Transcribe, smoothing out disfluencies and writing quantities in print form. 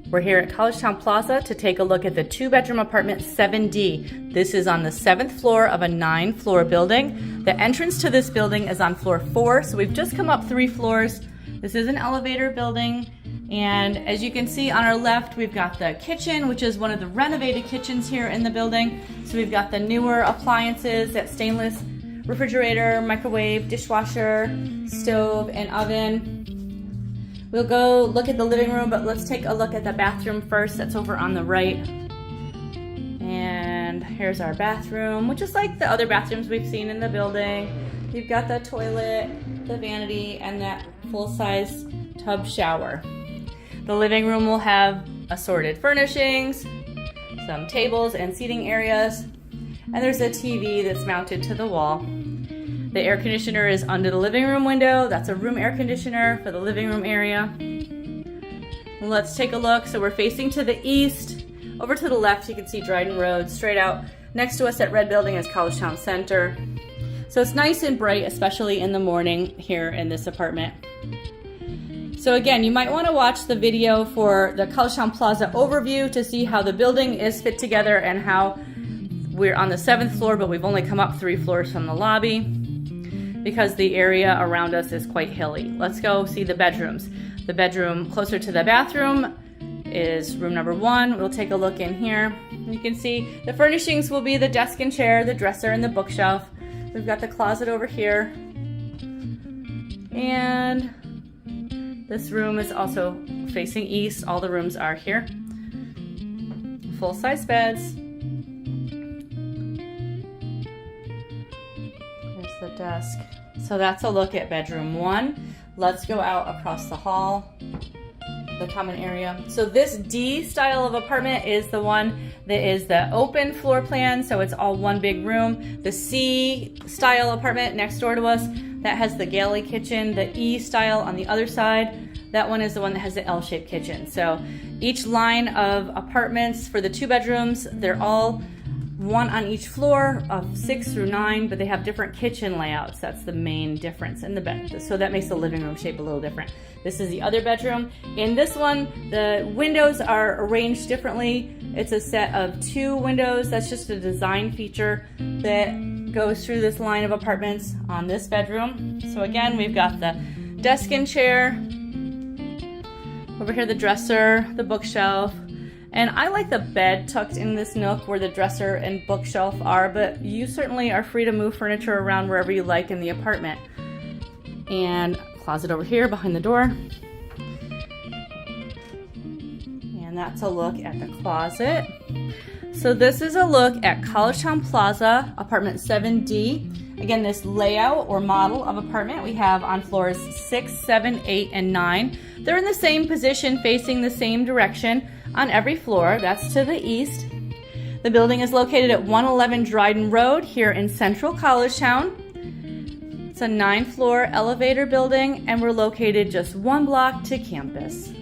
We're here at Collegetown Plaza to take a look at the 2-bedroom apartment 7D. This is on the 7th floor of a 9-floor building. The entrance to this building is on floor 4, so we've just come up 3 floors. This is an elevator building, and as you can see on our left, we've got the kitchen, which is one of the renovated kitchens here in the building. So we've got the newer appliances, that stainless refrigerator, microwave, dishwasher, stove, and oven. We'll go look at the living room, but let's take a look at the bathroom first. That's over on the right. And here's our bathroom, which is like the other bathrooms we've seen in the building. You've got the toilet, the vanity, and that full-size tub shower. The living room will have assorted furnishings, some tables and seating areas, and there's a TV that's mounted to the wall. The air conditioner is under the living room window. That's a room air conditioner for the living room area. Let's take a look. So we're facing to the east. Over to the left, you can see Dryden Road. Straight out next to us at Red Building is Collegetown Center. So it's nice and bright, especially in the morning here in this apartment. So again, you might want to watch the video for the Collegetown Plaza overview to see how the building is fit together and how we're on the 7th floor, but we've only come up 3 floors from the lobby, because the area around us is quite hilly. Let's go see the bedrooms. The bedroom closer to the bathroom is room number 1. We'll take a look in here. You can see the furnishings will be the desk and chair, the dresser, and the bookshelf. We've got the closet over here. And this room is also facing east. All the rooms are here. Full-size beds. There's the desk. So that's a look at bedroom 1. Let's go out across the hall, the common area. So this D style of apartment is the one that is the open floor plan, so it's all one big room. The C style apartment next door to us, that has the galley kitchen. The E style on the other side, that one is the one that has the L-shaped kitchen. So each line of apartments for the 2 bedrooms, they're all one on each floor of 6 through 9, but they have different kitchen layouts. That's the main difference in the bed. So that makes the living room shape a little different. This is the other bedroom. In this one, the windows are arranged differently. It's a set of 2 windows. That's just a design feature that goes through this line of apartments on this bedroom. So again, we've got the desk and chair. Over here, the dresser, the bookshelf. And I like the bed tucked in this nook where the dresser and bookshelf are, but you certainly are free to move furniture around wherever you like in the apartment. And closet over here behind the door. And that's a look at the closet. So this is a look at Collegetown Plaza, apartment 7D. Again, this layout or model of apartment we have on floors 6, 7, 8, and 9. They're in the same position, facing the same direction on every floor. That's to the east. The building is located at 111 Dryden Road here in central Collegetown. It's a 9-floor elevator building, and we're located just 1 block to campus.